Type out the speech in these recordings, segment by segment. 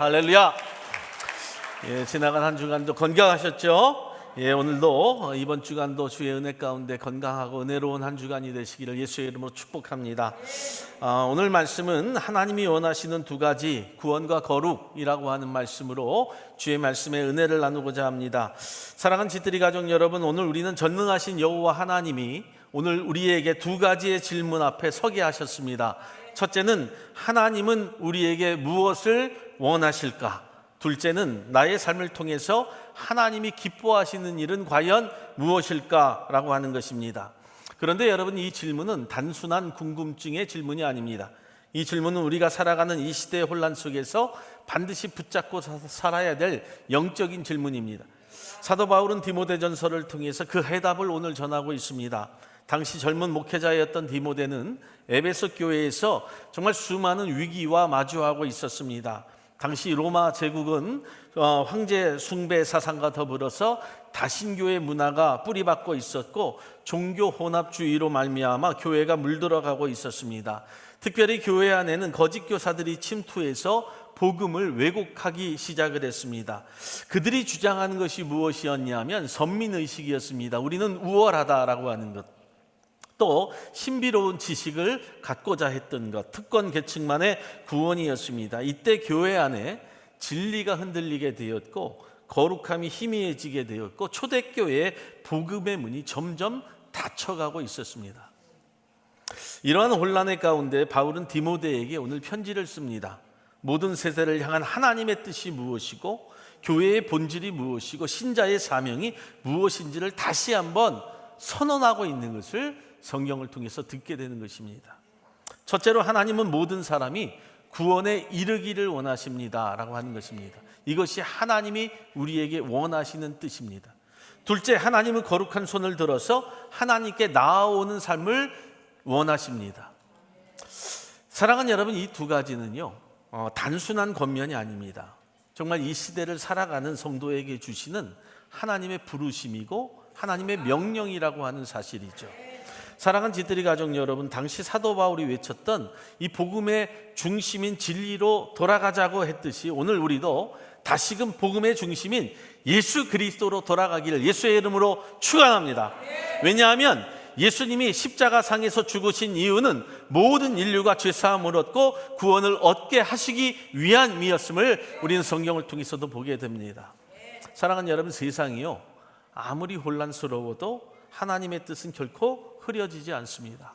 할렐루야. 지나간 한 주간도 건강하셨죠? 오늘도 이번 주간도 주의 은혜 가운데 건강하고 은혜로운 한 주간이 되시기를 예수의 이름으로 축복합니다. 오늘 말씀은 하나님이 원하시는 두 가지 구원과 거룩이라고 하는 말씀으로 주의 말씀에 은혜를 나누고자 합니다. 사랑하는 지뜨리 가족 여러분, 오늘 우리는 전능하신 여호와 하나님이 오늘 우리에게 두 가지의 질문 앞에 서게 하셨습니다. 첫째는 하나님은 우리에게 무엇을 원하실까? 둘째는 나의 삶을 통해서 하나님이 기뻐하시는 일은 과연 무엇일까? 라고 하는 것입니다. 그런데 여러분, 이 질문은 단순한 궁금증의 질문이 아닙니다. 이 질문은 우리가 살아가는 이 시대의 혼란 속에서 반드시 붙잡고 살아야 될 영적인 질문입니다. 사도 바울은 디모데전서를 통해서 그 해답을 오늘 전하고 있습니다. 당시 젊은 목회자였던 디모데는 에베소 교회에서 정말 수많은 위기와 마주하고 있었습니다. 당시 로마 제국은 황제 숭배 사상과 더불어서 다신교의 문화가 뿌리박고 있었고 종교 혼합주의로 말미암아 교회가 물들어가고 있었습니다. 특별히 교회 안에는 거짓 교사들이 침투해서 복음을 왜곡하기 시작을 했습니다. 그들이 주장하는 것이 무엇이었냐면 선민의식이었습니다. 우리는 우월하다라고 하는 것, 또 신비로운 지식을 갖고자 했던 것, 특권 계층만의 구원이었습니다. 이때 교회 안에 진리가 흔들리게 되었고 거룩함이 희미해지게 되었고 초대교회의 복음의 문이 점점 닫혀가고 있었습니다. 이러한 혼란의 가운데 바울은 디모데에게 오늘 편지를 씁니다. 모든 세대를 향한 하나님의 뜻이 무엇이고 교회의 본질이 무엇이고 신자의 사명이 무엇인지를 다시 한번 선언하고 있는 것을 성경을 통해서 듣게 되는 것입니다. 첫째로 하나님은 모든 사람이 구원에 이르기를 원하십니다 라고 하는 것입니다. 이것이 하나님이 우리에게 원하시는 뜻입니다. 둘째, 하나님은 거룩한 손을 들어서 하나님께 나아오는 삶을 원하십니다. 사랑하는 여러분, 이 두 가지는요 단순한 권면이 아닙니다. 정말 이 시대를 살아가는 성도에게 주시는 하나님의 부르심이고 하나님의 명령이라고 하는 사실이죠. 사랑하는 지뜨리 가족 여러분, 당시 사도 바울이 외쳤던 이 복음의 중심인 진리로 돌아가자고 했듯이 오늘 우리도 다시금 복음의 중심인 예수 그리스도로 돌아가기를 예수의 이름으로 축원합니다. 왜냐하면 예수님이 십자가상에서 죽으신 이유는 모든 인류가 죄사함을 얻고 구원을 얻게 하시기 위함이었음을 우리는 성경을 통해서도 보게 됩니다. 사랑하는 여러분, 세상이요 아무리 혼란스러워도 하나님의 뜻은 결코 흐려지지 않습니다.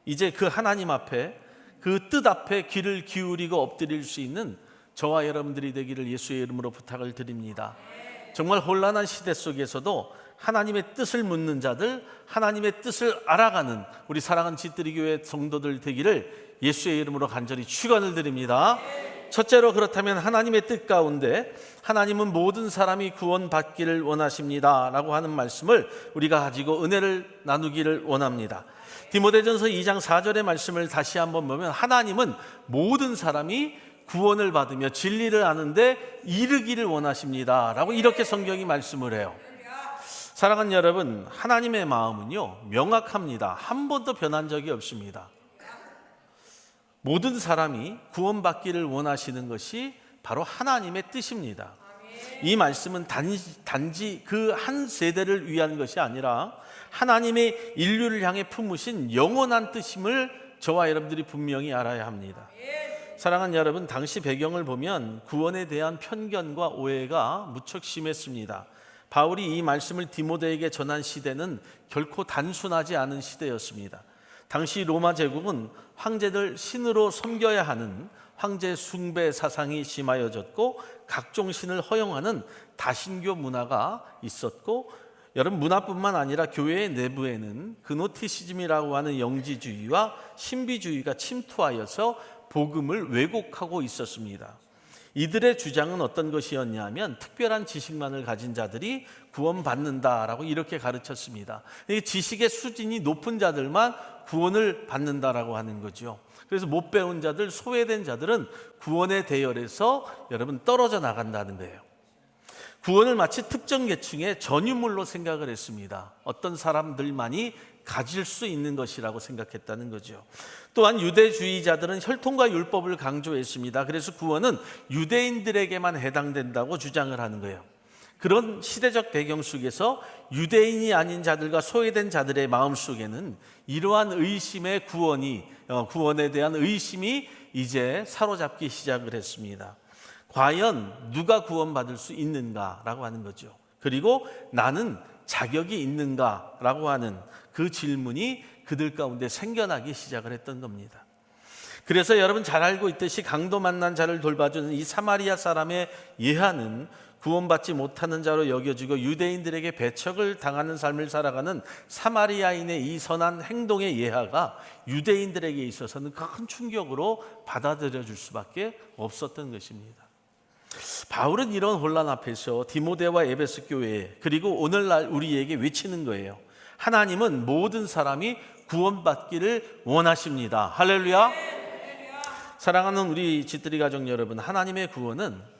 이제 그 하나님 앞에, 그 뜻 앞에 귀를 기울이고 엎드릴 수 있는 저와 여러분들이 되기를 예수의 이름으로 부탁을 드립니다. 정말 혼란한 시대 속에서도 하나님의 뜻을 묻는 자들, 하나님의 뜻을 알아가는 우리 사랑하는 지뜨리 교회 성도들 되기를 예수의 이름으로 간절히 축원을 드립니다. 첫째로, 그렇다면 하나님의 뜻 가운데 하나님은 모든 사람이 구원받기를 원하십니다 라고 하는 말씀을 우리가 가지고 은혜를 나누기를 원합니다. 디모데전서 2장 4절의 말씀을 다시 한번 보면 하나님은 모든 사람이 구원을 받으며 진리를 아는데 이르기를 원하십니다 라고 이렇게 성경이 말씀을 해요. 사랑하는 여러분, 하나님의 마음은요 명확합니다. 한 번도 변한 적이 없습니다. 모든 사람이 구원받기를 원하시는 것이 바로 하나님의 뜻입니다. 이 말씀은 단지 그 한 세대를 위한 것이 아니라 하나님의 인류를 향해 품으신 영원한 뜻임을 저와 여러분들이 분명히 알아야 합니다. 사랑하는 여러분, 당시 배경을 보면 구원에 대한 편견과 오해가 무척 심했습니다. 바울이 이 말씀을 디모데에게 전한 시대는 결코 단순하지 않은 시대였습니다. 당시 로마 제국은 황제들 신으로 섬겨야 하는 황제 숭배 사상이 심하여졌고 각종 신을 허용하는 다신교 문화가 있었고, 여러분, 문화뿐만 아니라 교회의 내부에는 그노티시즘이라고 하는 영지주의와 신비주의가 침투하여서 복음을 왜곡하고 있었습니다. 이들의 주장은 어떤 것이었냐면 특별한 지식만을 가진 자들이 구원받는다라고 이렇게 가르쳤습니다. 지식의 수준이 높은 자들만 구원을 받는다라고 하는 거죠. 그래서 못 배운 자들, 소외된 자들은 구원의 대열에서 여러분 떨어져 나간다는 거예요. 구원을 마치 특정 계층의 전유물로 생각을 했습니다. 어떤 사람들만이 가질 수 있는 것이라고 생각했다는 거죠. 또한 유대주의자들은 혈통과 율법을 강조했습니다. 그래서 구원은 유대인들에게만 해당된다고 주장을 하는 거예요. 그런 시대적 배경 속에서 유대인이 아닌 자들과 소외된 자들의 마음속에는 이러한 의심의 구원에 대한 의심이 이제 사로잡기 시작을 했습니다. 과연 누가 구원받을 수 있는가라고 하는 거죠. 그리고 나는 자격이 있는가라고 하는 그 질문이 그들 가운데 생겨나기 시작을 했던 겁니다. 그래서 여러분 잘 알고 있듯이 강도 만난 자를 돌봐주는 이 사마리아 사람의 예하는 구원받지 못하는 자로 여겨지고 유대인들에게 배척을 당하는 삶을 살아가는 사마리아인의 이 선한 행동의 예하가 유대인들에게 있어서는 큰 충격으로 받아들여질 수밖에 없었던 것입니다. 바울은 이런 혼란 앞에서 디모데와 에베소 교회 그리고 오늘날 우리에게 외치는 거예요. 하나님은 모든 사람이 구원받기를 원하십니다. 할렐루야. 사랑하는 우리 집들이 가족 여러분, 하나님의 구원은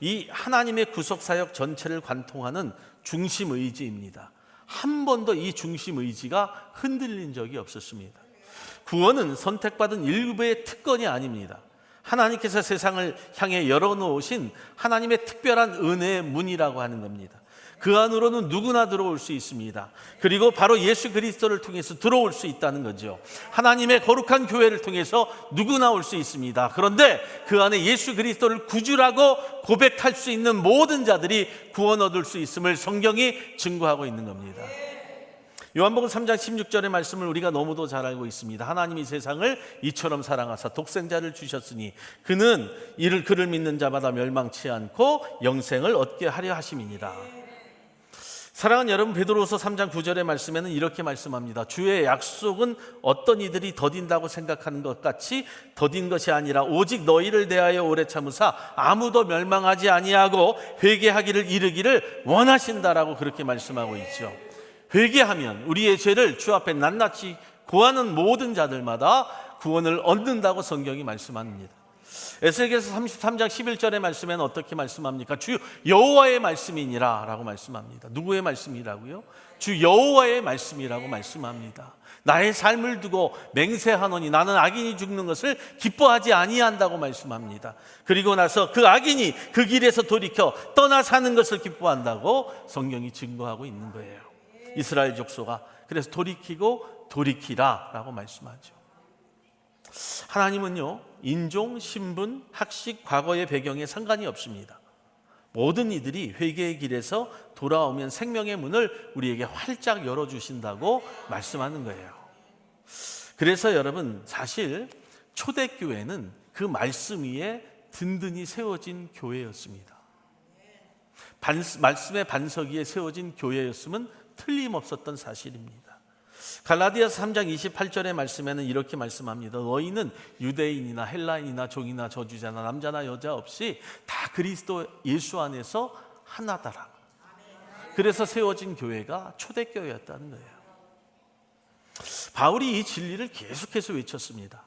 이 하나님의 구속사역 전체를 관통하는 중심의지입니다. 한 번도 이 중심의지가 흔들린 적이 없었습니다. 구원은 선택받은 일부의 특권이 아닙니다. 하나님께서 세상을 향해 열어놓으신 하나님의 특별한 은혜의 문이라고 하는 겁니다. 그 안으로는 누구나 들어올 수 있습니다. 그리고 바로 예수 그리스도를 통해서 들어올 수 있다는 거죠. 하나님의 거룩한 교회를 통해서 누구나 올 수 있습니다. 그런데 그 안에 예수 그리스도를 구주라고 고백할 수 있는 모든 자들이 구원 얻을 수 있음을 성경이 증거하고 있는 겁니다. 요한복음 3장 16절의 말씀을 우리가 너무도 잘 알고 있습니다. 하나님이 세상을 이처럼 사랑하사 독생자를 주셨으니 그는 그를 믿는 자마다 멸망치 않고 영생을 얻게 하려 하심이니라. 사랑하는 여러분, 베드로후서 3장 9절의 말씀에는 이렇게 말씀합니다. 주의 약속은 어떤 이들이 더딘다고 생각하는 것 같이 더딘 것이 아니라 오직 너희를 대하여 오래 참으사 아무도 멸망하지 아니하고 회개하기를 이르기를 원하신다라고 그렇게 말씀하고 있죠. 회개하면 우리의 죄를 주 앞에 낱낱이 고하는 모든 자들마다 구원을 얻는다고 성경이 말씀합니다. 에스겔서 33장 11절의 말씀에는 어떻게 말씀합니까? 주 여호와의 말씀이니라 라고 말씀합니다. 누구의 말씀이라고요? 주 여호와의 말씀이라고 말씀합니다. 나의 삶을 두고 맹세하노니 나는 악인이 죽는 것을 기뻐하지 아니한다고 말씀합니다. 그리고 나서 그 악인이 그 길에서 돌이켜 떠나 사는 것을 기뻐한다고 성경이 증거하고 있는 거예요. 이스라엘 족속아, 그래서 돌이키고 돌이키라 라고 말씀하죠. 하나님은요, 인종, 신분, 학식, 과거의 배경에 상관이 없습니다. 모든 이들이 회개의 길에서 돌아오면 생명의 문을 우리에게 활짝 열어주신다고 말씀하는 거예요. 그래서 여러분, 사실 초대교회는 그 말씀 위에 든든히 세워진 교회였습니다. 말씀의 반석 위에 세워진 교회였음은 틀림없었던 사실입니다. 갈라디아서 3장 28절의 말씀에는 이렇게 말씀합니다. 너희는 유대인이나 헬라인이나 종이나 저주자나 남자나 여자 없이 다 그리스도 예수 안에서 하나다라. 그래서 세워진 교회가 초대교회였다는 거예요. 바울이 이 진리를 계속해서 외쳤습니다.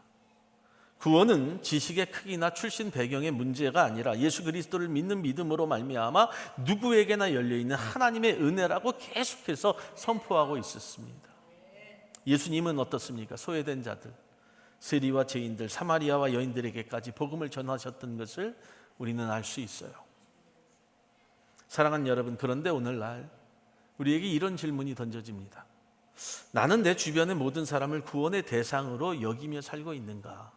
구원은 지식의 크기나 출신 배경의 문제가 아니라 예수 그리스도를 믿는 믿음으로 말미암아 누구에게나 열려있는 하나님의 은혜라고 계속해서 선포하고 있었습니다. 예수님은 어떻습니까? 소외된 자들, 세리와 죄인들, 사마리아와 여인들에게까지 복음을 전하셨던 것을 우리는 알 수 있어요. 사랑하는 여러분, 그런데 오늘날 우리에게 이런 질문이 던져집니다. 나는 내 주변의 모든 사람을 구원의 대상으로 여기며 살고 있는가?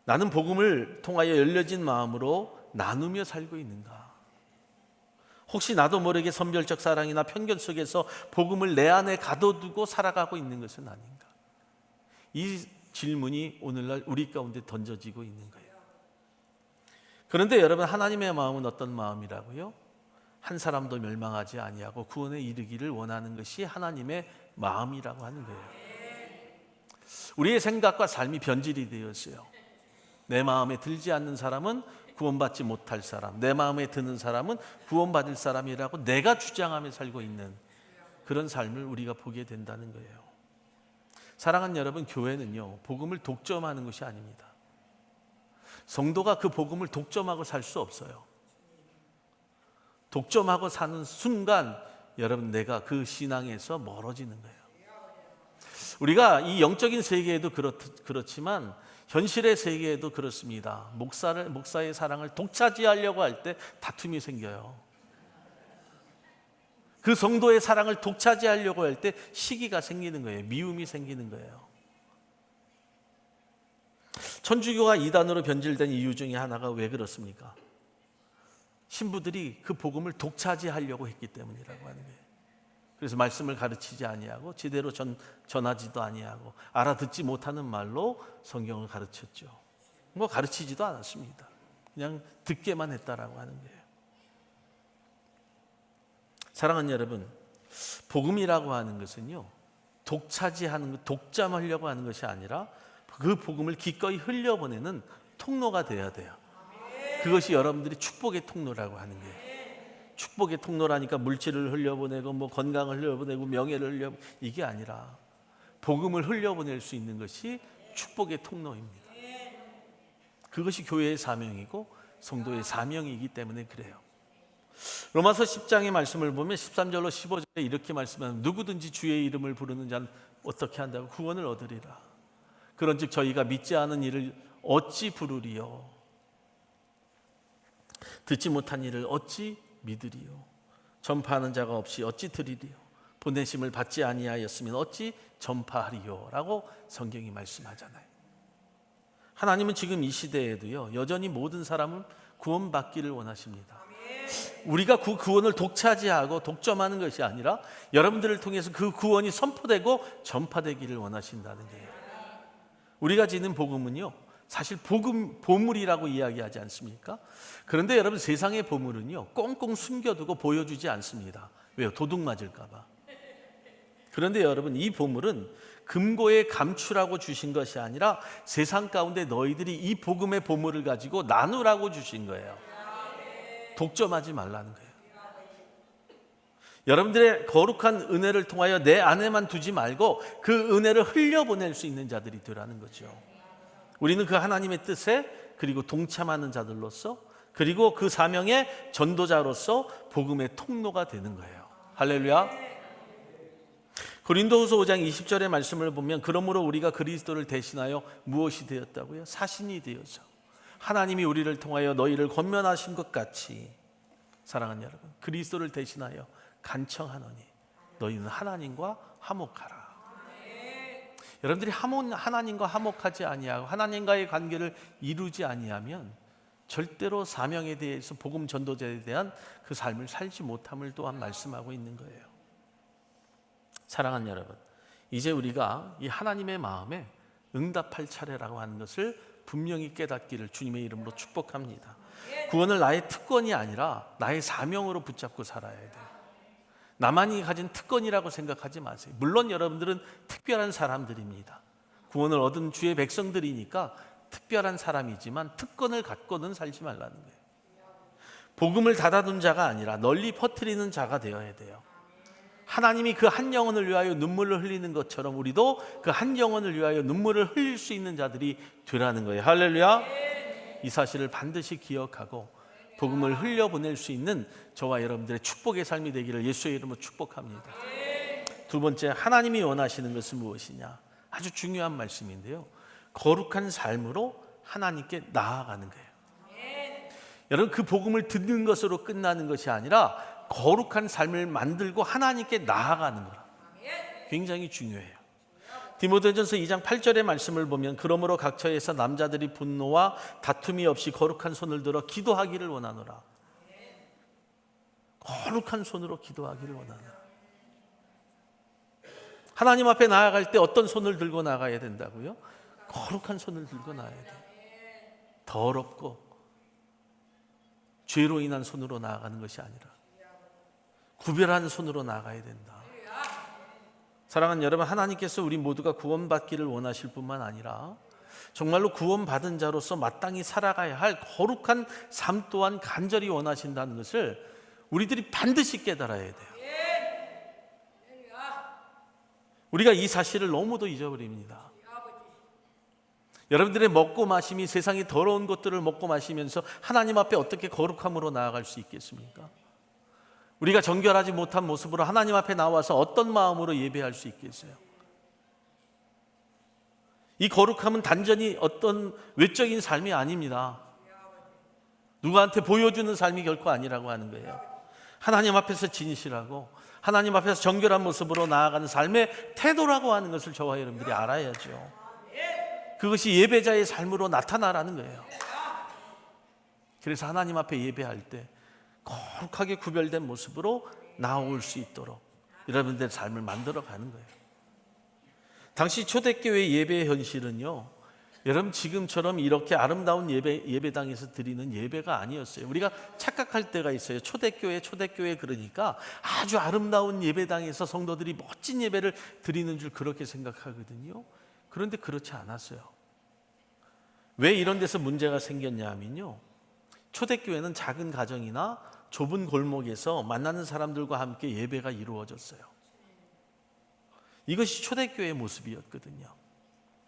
나는 복음을 통하여 열려진 마음으로 나누며 살고 있는가? 혹시 나도 모르게 선별적 사랑이나 편견 속에서 복음을 내 안에 가둬두고 살아가고 있는 것은 아닌가? 이 질문이 오늘날 우리 가운데 던져지고 있는 거예요. 그런데 여러분, 하나님의 마음은 어떤 마음이라고요? 한 사람도 멸망하지 아니하고 구원에 이르기를 원하는 것이 하나님의 마음이라고 하는 거예요. 우리의 생각과 삶이 변질이 되었어요. 내 마음에 들지 않는 사람은 구원받지 못할 사람, 내 마음에 드는 사람은 구원받을 사람이라고 내가 주장하며 살고 있는 그런 삶을 우리가 보게 된다는 거예요. 사랑하는 여러분, 교회는요, 복음을 독점하는 것이 아닙니다. 성도가 그 복음을 독점하고 살 수 없어요. 독점하고 사는 순간 여러분 내가 그 신앙에서 멀어지는 거예요. 우리가 이 영적인 세계에도 그렇지만 현실의 세계에도 그렇습니다. 목사의 사랑을 독차지하려고 할 때 다툼이 생겨요. 그 성도의 사랑을 독차지하려고 할 때 시기가 생기는 거예요. 미움이 생기는 거예요. 천주교가 이단으로 변질된 이유 중에 하나가 왜 그렇습니까? 신부들이 그 복음을 독차지하려고 했기 때문이라고 하는 거예요. 그래서 말씀을 가르치지 아니하고 제대로 전하지도 아니하고 알아듣지 못하는 말로 성경을 가르쳤죠. 뭐 가르치지도 않았습니다. 그냥 듣게만 했다라고 하는 거예요. 사랑하는 여러분, 복음이라고 하는 것은요, 독점하려고 하는 것이 아니라 그 복음을 기꺼이 흘려보내는 통로가 되어야 돼요. 그것이 여러분들이 축복의 통로라고 하는 거예요. 축복의 통로라니까 물질을 흘려보내고 뭐 건강을 흘려보내고 명예를 흘려보내고 이게 아니라 복음을 흘려보낼 수 있는 것이 축복의 통로입니다. 그것이 교회의 사명이고 성도의 사명이기 때문에 그래요. 로마서 10장의 말씀을 보면 13절로 15절에 이렇게 말씀하면 누구든지 주의 이름을 부르는 자는 어떻게 한다고? 구원을 얻으리라. 그런즉 저희가 믿지 않은 이를 어찌 부르리요? 듣지 못한 이를 어찌 믿으리요? 전파하는 자가 없이 어찌 들으리요? 보내심을 받지 아니하였으면 어찌 전파하리요? 라고 성경이 말씀하잖아요. 하나님은 지금 이 시대에도요, 여전히 모든 사람은 구원받기를 원하십니다. 우리가 그 구원을 독차지하고 독점하는 것이 아니라 여러분들을 통해서 그 구원이 선포되고 전파되기를 원하신다는 거예요. 우리가 지는 복음은요, 사실 보물이라고 이야기하지 않습니까? 그런데 여러분, 세상의 보물은요, 꽁꽁 숨겨두고 보여주지 않습니다. 왜요? 도둑 맞을까 봐. 그런데 여러분, 이 보물은 금고에 감추라고 주신 것이 아니라 세상 가운데 너희들이 이 복음의 보물을 가지고 나누라고 주신 거예요. 독점하지 말라는 거예요. 여러분들의 거룩한 은혜를 통하여 내 안에만 두지 말고 그 은혜를 흘려보낼 수 있는 자들이 되라는 거죠. 우리는 그 하나님의 뜻에 그리고 동참하는 자들로서 그리고 그 사명의 전도자로서 복음의 통로가 되는 거예요. 할렐루야. 고린도후서 5장 20절의 말씀을 보면 그러므로 우리가 그리스도를 대신하여 무엇이 되었다고요? 사신이 되어서 하나님이 우리를 통하여 너희를 권면하신 것 같이, 사랑하는 여러분, 그리스도를 대신하여 간청하노니 너희는 하나님과 화목하라. 여러분들이 하나님과 화목하지 아니하고 하나님과의 관계를 이루지 아니하면 절대로 사명에 대해서 복음 전도자에 대한 그 삶을 살지 못함을 또한 말씀하고 있는 거예요. 사랑하는 여러분, 이제 우리가 이 하나님의 마음에 응답할 차례라고 하는 것을 분명히 깨닫기를 주님의 이름으로 축복합니다. 구원을 나의 특권이 아니라 나의 사명으로 붙잡고 살아야 돼요. 나만이 가진 특권이라고 생각하지 마세요. 물론 여러분들은 특별한 사람들입니다. 구원을 얻은 주의 백성들이니까 특별한 사람이지만 특권을 갖고는 살지 말라는 거예요. 복음을 닫아둔 자가 아니라 널리 퍼뜨리는 자가 되어야 돼요. 하나님이 그 한 영혼을 위하여 눈물을 흘리는 것처럼 우리도 그 한 영혼을 위하여 눈물을 흘릴 수 있는 자들이 되라는 거예요. 할렐루야. 이 사실을 반드시 기억하고 복음을 흘려보낼 수 있는 저와 여러분들의 축복의 삶이 되기를 예수의 이름으로 축복합니다. 두 번째, 하나님이 원하시는 것은 무엇이냐? 아주 중요한 말씀인데요, 거룩한 삶으로 하나님께 나아가는 거예요. 여러분, 그 복음을 듣는 것으로 끝나는 것이 아니라 거룩한 삶을 만들고 하나님께 나아가는 거라. 굉장히 중요해요. 디모데전서 2장 8절의 말씀을 보면 그러므로 각 처에서 남자들이 분노와 다툼이 없이 거룩한 손을 들어 기도하기를 원하노라. 거룩한 손으로 기도하기를 원하노라. 하나님 앞에 나아갈 때 어떤 손을 들고 나가야 된다고요? 거룩한 손을 들고 나가야 돼요. 더럽고 죄로 인한 손으로 나아가는 것이 아니라 구별한 손으로 나가야 된다. 사랑하는 여러분, 하나님께서 우리 모두가 구원받기를 원하실 뿐만 아니라 정말로 구원받은 자로서 마땅히 살아가야 할 거룩한 삶 또한 간절히 원하신다는 것을 우리들이 반드시 깨달아야 돼요. 우리가 이 사실을 너무도 잊어버립니다. 여러분들의 먹고 마심이 세상의 더러운 것들을 먹고 마시면서 하나님 앞에 어떻게 거룩함으로 나아갈 수 있겠습니까? 우리가 정결하지 못한 모습으로 하나님 앞에 나와서 어떤 마음으로 예배할 수 있겠어요? 이 거룩함은 단전히 어떤 외적인 삶이 아닙니다. 누구한테 보여주는 삶이 결코 아니라고 하는 거예요. 하나님 앞에서 진실하고 하나님 앞에서 정결한 모습으로 나아가는 삶의 태도라고 하는 것을 저와 여러분들이 알아야죠. 그것이 예배자의 삶으로 나타나라는 거예요. 그래서 하나님 앞에 예배할 때 거룩하게 구별된 모습으로 나올 수 있도록 여러분들의 삶을 만들어가는 거예요. 당시 초대교회 예배의 현실은요, 여러분 지금처럼 이렇게 아름다운 예배당에서 드리는 예배가 아니었어요. 우리가 착각할 때가 있어요. 초대교회 그러니까 아주 아름다운 예배당에서 성도들이 멋진 예배를 드리는 줄 그렇게 생각하거든요. 그런데 그렇지 않았어요. 왜 이런 데서 문제가 생겼냐 하면요, 초대교회는 작은 가정이나 좁은 골목에서 만나는 사람들과 함께 예배가 이루어졌어요. 이것이 초대교회의 모습이었거든요.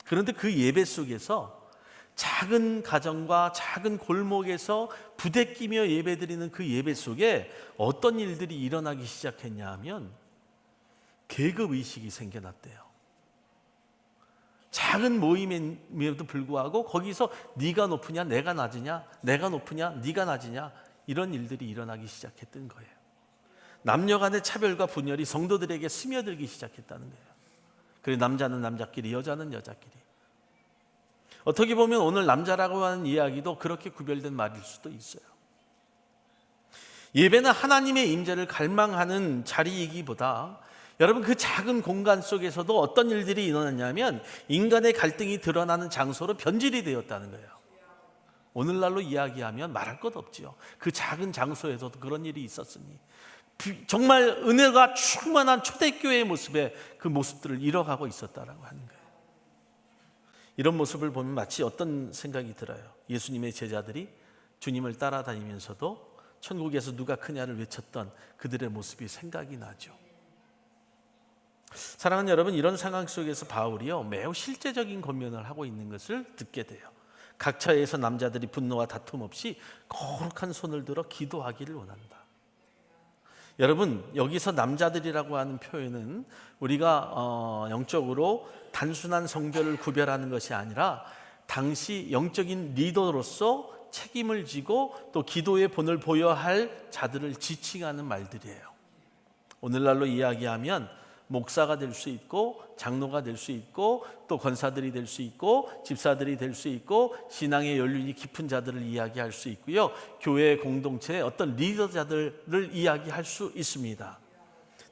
그런데 그 예배 속에서 작은 가정과 작은 골목에서 부대끼며 예배드리는 그 예배 속에 어떤 일들이 일어나기 시작했냐 하면 계급의식이 생겨났대요. 작은 모임에도 불구하고 거기서 네가 높으냐 내가 낮으냐, 내가 높으냐 네가 낮으냐, 이런 일들이 일어나기 시작했던 거예요. 남녀 간의 차별과 분열이 성도들에게 스며들기 시작했다는 거예요. 그리고 남자는 남자끼리, 여자는 여자끼리. 어떻게 보면 오늘 남자라고 하는 이야기도 그렇게 구별된 말일 수도 있어요. 예배는 하나님의 임재를 갈망하는 자리이기보다 여러분 그 작은 공간 속에서도 어떤 일들이 일어났냐면 인간의 갈등이 드러나는 장소로 변질이 되었다는 거예요. 오늘날로 이야기하면 말할 것 없지요. 그 작은 장소에서도 그런 일이 있었으니 정말 은혜가 충만한 초대교회의 모습에 그 모습들을 잃어가고 있었다라고 하는 거예요. 이런 모습을 보면 마치 어떤 생각이 들어요. 예수님의 제자들이 주님을 따라다니면서도 천국에서 누가 크냐를 외쳤던 그들의 모습이 생각이 나죠. 사랑하는 여러분, 이런 상황 속에서 바울이요 매우 실제적인 권면을 하고 있는 것을 듣게 돼요. 각처에서 남자들이 분노와 다툼 없이 거룩한 손을 들어 기도하기를 원한다. 여러분, 여기서 남자들이라고 하는 표현은 우리가 영적으로 단순한 성결을 구별하는 것이 아니라 당시 영적인 리더로서 책임을 지고 또 기도의 본을 보여야 할 자들을 지칭하는 말들이에요. 오늘날로 이야기하면 목사가 될 수 있고 장로가 될 수 있고 또 권사들이 될 수 있고 집사들이 될 수 있고 신앙의 연륜이 깊은 자들을 이야기할 수 있고요, 교회 공동체의 어떤 리더자들을 이야기할 수 있습니다.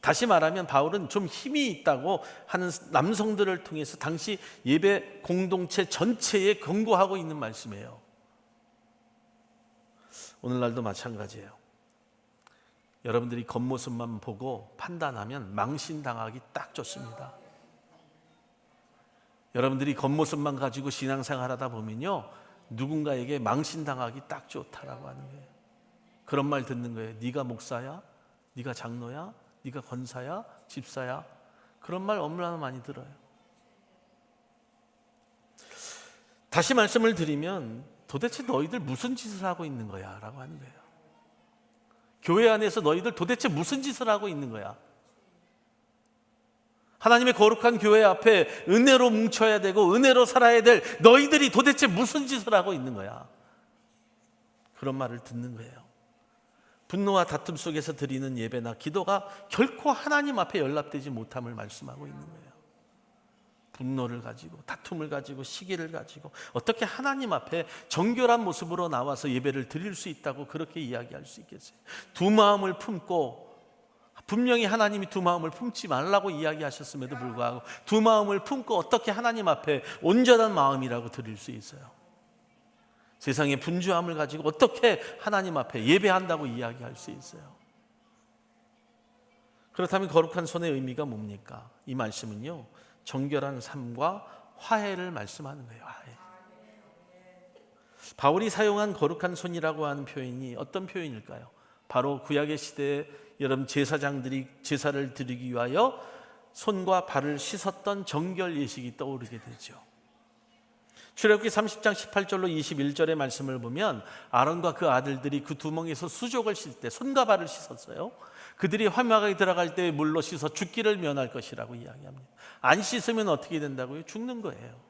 다시 말하면 바울은 좀 힘이 있다고 하는 남성들을 통해서 당시 예배 공동체 전체에 권고하고 있는 말씀이에요. 오늘날도 마찬가지예요. 여러분들이 겉모습만 보고 판단하면 망신당하기 딱 좋습니다. 여러분들이 겉모습만 가지고 신앙생활하다 보면요 누군가에게 망신당하기 딱 좋다라고 하는 거예요. 그런 말 듣는 거예요. 네가 목사야? 네가 장로야? 네가 권사야? 집사야? 그런 말 얼마나 많이 들어요. 다시 말씀을 드리면 도대체 너희들 무슨 짓을 하고 있는 거야? 라고 하는 거예요. 교회 안에서 너희들 도대체 무슨 짓을 하고 있는 거야? 하나님의 거룩한 교회 앞에 은혜로 뭉쳐야 되고 은혜로 살아야 될 너희들이 도대체 무슨 짓을 하고 있는 거야? 그런 말을 듣는 거예요. 분노와 다툼 속에서 드리는 예배나 기도가 결코 하나님 앞에 연락되지 못함을 말씀하고 있는 거예요. 분노를 가지고 다툼을 가지고 시기를 가지고 어떻게 하나님 앞에 정결한 모습으로 나와서 예배를 드릴 수 있다고 그렇게 이야기할 수 있겠어요? 두 마음을 품고, 분명히 하나님이 두 마음을 품지 말라고 이야기하셨음에도 불구하고 두 마음을 품고 어떻게 하나님 앞에 온전한 마음이라고 드릴 수 있어요? 세상의 분주함을 가지고 어떻게 하나님 앞에 예배한다고 이야기할 수 있어요? 그렇다면 거룩한 손의 의미가 뭡니까? 이 말씀은요 정결한 삶과 화해를 말씀하는 거예요. 화해. 바울이 사용한 거룩한 손이라고 하는 표현이 어떤 표현일까요? 바로 구약의 시대에 여러분 제사장들이 제사를 드리기 위하여 손과 발을 씻었던 정결 예식이 떠오르게 되죠. 출애굽기 30장 18절로 21절의 말씀을 보면 아론과 그 아들들이 그 두멍에서 수족을 씻을 때 손과 발을 씻었어요. 그들이 화막에 들어갈 때 물로 씻어 죽기를 면할 것이라고 이야기합니다. 안 씻으면 어떻게 된다고요? 죽는 거예요.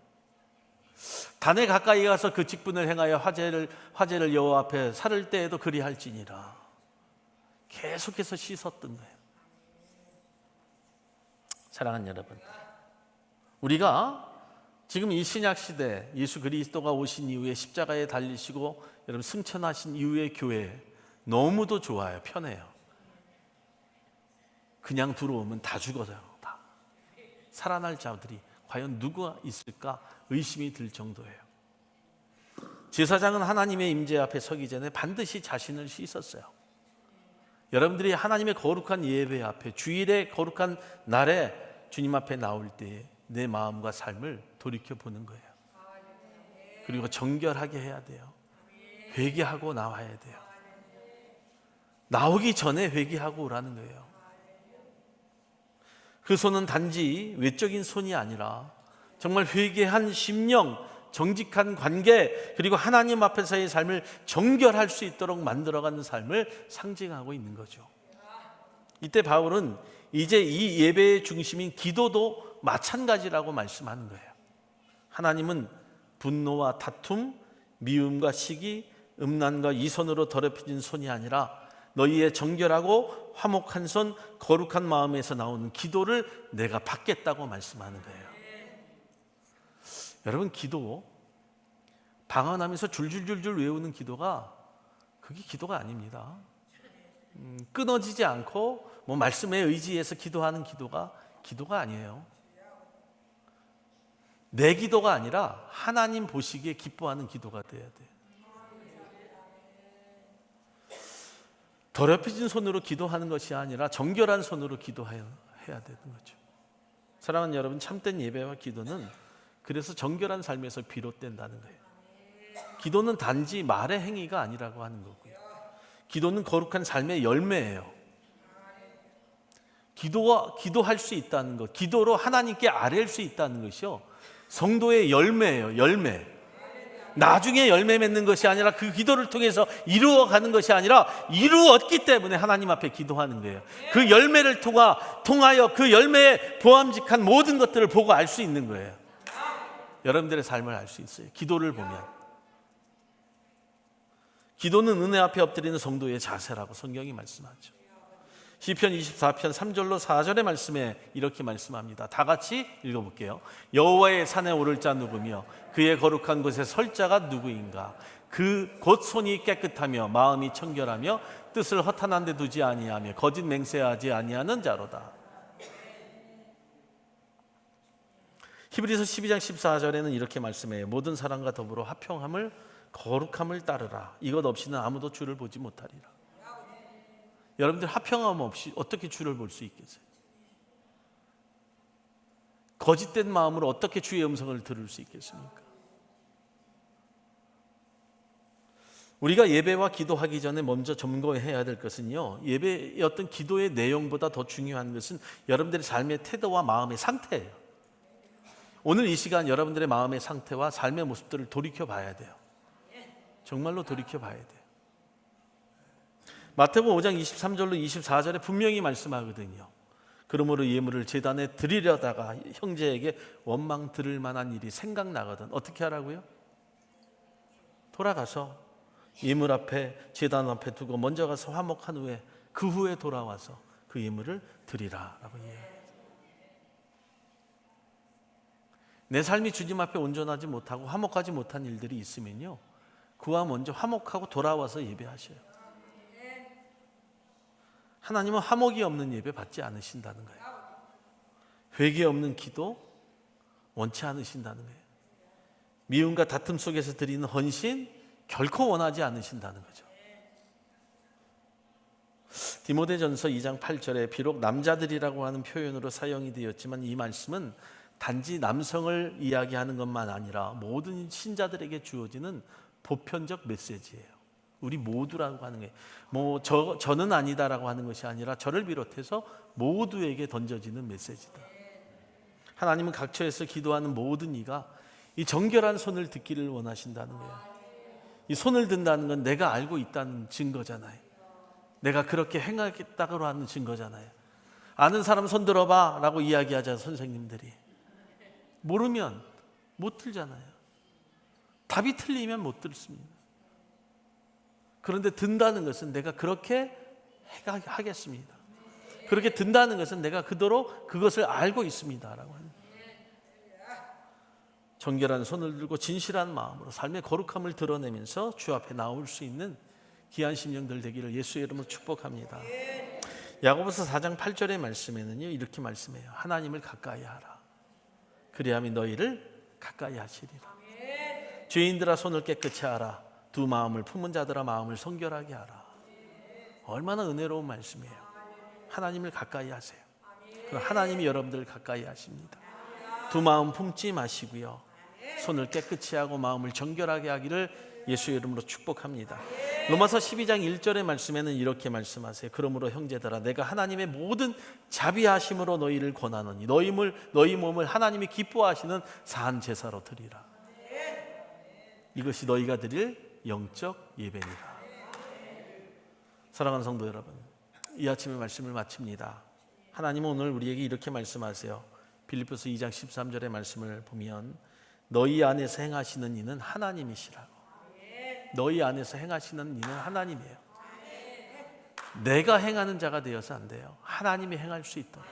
단에 가까이 가서 그 직분을 행하여 화제를 여호와 앞에 살을 때에도 그리할지니라. 계속해서 씻었던 거예요. 사랑하는 여러분, 우리가 지금 이 신약 시대 예수 그리스도가 오신 이후에 십자가에 달리시고 여러분 승천하신 이후의 교회 너무도 좋아요. 편해요. 그냥 들어오면 다 죽어요. 다. 살아날 자들이 과연 누가 있을까 의심이 들 정도예요. 제사장은 하나님의 임재 앞에 서기 전에 반드시 자신을 씻었어요. 여러분들이 하나님의 거룩한 예배 앞에 주일의 거룩한 날에 주님 앞에 나올 때 내 마음과 삶을 돌이켜보는 거예요. 그리고 정결하게 해야 돼요. 회개하고 나와야 돼요. 나오기 전에 회개하고 오라는 거예요. 그 손은 단지 외적인 손이 아니라 정말 회개한 심령, 정직한 관계, 그리고 하나님 앞에서의 삶을 정결할 수 있도록 만들어가는 삶을 상징하고 있는 거죠. 이때 바울은 이제 이 예배의 중심인 기도도 마찬가지라고 말씀하는 거예요. 하나님은 분노와 다툼, 미움과 시기, 음란과 이손으로 더럽혀진 손이 아니라 너희의 정결하고 화목한 손, 거룩한 마음에서 나오는 기도를 내가 받겠다고 말씀하는 거예요. 여러분, 기도 방언하면서 줄줄줄줄 외우는 기도가 그게 기도가 아닙니다. 끊어지지 않고 말씀에 의지해서 기도하는 기도가 아니에요. 내 기도가 아니라 하나님 보시기에 기뻐하는 기도가 돼야 돼요. 더럽혀진 손으로 기도하는 것이 아니라 정결한 손으로 기도해야 되는 거죠. 사랑하는 여러분, 참된 예배와 기도는 그래서 정결한 삶에서 비롯된다는 거예요. 기도는 단지 말의 행위가 아니라고 하는 거고요. 기도는 거룩한 삶의 열매예요. 기도할 수 있다는 것, 기도로 하나님께 아뢰일 수 있다는 것이요, 성도의 열매예요. 열매. 나중에 열매 맺는 것이 아니라 그 기도를 통해서 이루어가는 것이 아니라 이루었기 때문에 하나님 앞에 기도하는 거예요. 그 열매를 통하여 그 열매에 보암직한 모든 것들을 보고 알 수 있는 거예요. 여러분들의 삶을 알 수 있어요. 기도를 보면. 기도는 은혜 앞에 엎드리는 성도의 자세라고 성경이 말씀하죠. 시편 24편 3절로 4절의 말씀에 이렇게 말씀합니다. 다 같이 읽어볼게요. 여호와의 산에 오를 자 누구며 그의 거룩한 곳에 설 자가 누구인가? 그 곧 손이 깨끗하며 마음이 청결하며 뜻을 허탄한 데 두지 아니하며 거짓 맹세하지 아니하는 자로다. 히브리서 12장 14절에는 이렇게 말씀해요. 모든 사람과 더불어 화평함을 거룩함을 따르라. 이것 없이는 아무도 주를 보지 못하리라. 여러분들 화평함 없이 어떻게 주를 볼 수 있겠어요? 거짓된 마음으로 어떻게 주의 음성을 들을 수 있겠습니까? 우리가 예배와 기도하기 전에 먼저 점검해야 될 것은요, 예배의 어떤 기도의 내용보다 더 중요한 것은 여러분들의 삶의 태도와 마음의 상태예요. 오늘 이 시간 여러분들의 마음의 상태와 삶의 모습들을 돌이켜 봐야 돼요. 정말로 돌이켜 봐야 돼요. 마태복음 5장 23절로 24절에 분명히 말씀하거든요. 그러므로 예물을 제단에 드리려다가 형제에게 원망 들을 만한 일이 생각나거든 어떻게 하라고요? 돌아가서 예물 앞에 제단 앞에 두고 먼저 가서 화목한 후에 그 후에 돌아와서 그 예물을 드리라라고 이야기해요. 내 삶이 주님 앞에 온전하지 못하고 화목하지 못한 일들이 있으면요, 그와 먼저 화목하고 돌아와서 예배하셔요. 하나님은 화목이 없는 예배 받지 않으신다는 거예요. 회개 없는 기도 원치 않으신다는 거예요. 미움과 다툼 속에서 드리는 헌신 결코 원하지 않으신다는 거죠. 디모데전서 2장 8절에 비록 남자들이라고 하는 표현으로 사용이 되었지만 이 말씀은 단지 남성을 이야기하는 것만 아니라 모든 신자들에게 주어지는 보편적 메시지예요. 우리 모두라고 하는 게 저는 아니다라고 하는 것이 아니라 저를 비롯해서 모두에게 던져지는 메시지다. 하나님은 각처에서 기도하는 모든 이가 이 정결한 손을 듣기를 원하신다는 거예요. 이 손을 든다는 건 내가 알고 있다는 증거잖아요. 내가 그렇게 행하겠다고 하는 증거잖아요. 아는 사람 손 들어봐 라고 이야기하자 선생님들이. 모르면 못 들잖아요. 답이 틀리면 못 듣습니다. 그런데 든다는 것은 내가 그렇게 하겠습니다. 그렇게 든다는 것은 내가 그토록 그것을 알고 있습니다 라고 합니다. 정결한 손을 들고 진실한 마음으로 삶의 거룩함을 드러내면서 주 앞에 나올 수 있는 귀한 심령들 되기를 예수의 이름으로 축복합니다. 야고보서 4장 8절의 말씀에는요 이렇게 말씀해요. 하나님을 가까이 하라. 그리하면 너희를 가까이 하시리라. 죄인들아 손을 깨끗이 하라. 두 마음을 품은 자들아 마음을 성결하게 하라. 얼마나 은혜로운 말씀이에요. 하나님을 가까이 하세요. 그럼 하나님이 여러분들을 가까이 하십니다. 두 마음 품지 마시고요. 손을 깨끗이 하고 마음을 정결하게 하기를 예수의 이름으로 축복합니다. 로마서 12장 1절의 말씀에는 이렇게 말씀하세요. 그러므로 형제들아 내가 하나님의 모든 자비하심으로 너희를 권하노니 너희 몸을 하나님이 기뻐하시는 사한 제사로 드리라. 이것이 너희가 드릴 영적 예배니라. 사랑하는 성도 여러분, 이 아침의 말씀을 마칩니다. 하나님은 오늘 우리에게 이렇게 말씀하세요. 빌립보서 2장 13절의 말씀을 보면 너희 안에서 행하시는 이는 하나님이시라고. 너희 안에서 행하시는 이는 하나님이에요. 내가 행하는 자가 되어서 안 돼요. 하나님이 행할 수 있도록.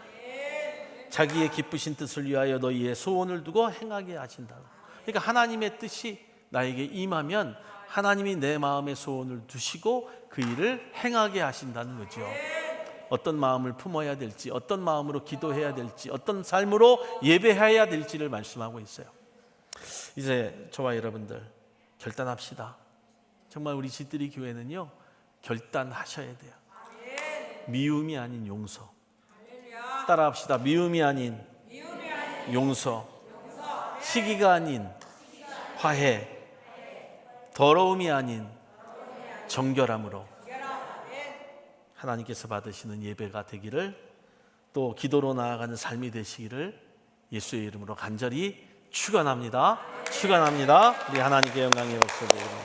자기의 기쁘신 뜻을 위하여 너희의 소원을 두고 행하게 하신다고. 그러니까 하나님의 뜻이 나에게 임하면 하나님이 내 마음의 소원을 두시고 그 일을 행하게 하신다는 거죠. 어떤 마음을 품어야 될지, 어떤 마음으로 기도해야 될지, 어떤 삶으로 예배해야 될지를 말씀하고 있어요. 이제 저와 여러분들 결단합시다. 정말 우리 집들이 교회는요 결단하셔야 돼요. 미움이 아닌 용서. 따라합시다. 미움이 아닌 용서. 시기가 아닌 화해. 더러움이 아닌 정결함으로 하나님께서 받으시는 예배가 되기를, 또 기도로 나아가는 삶이 되시기를 예수의 이름으로 간절히 축원합니다. 축원합니다. 우리 하나님께 영광의 박수 드립니다.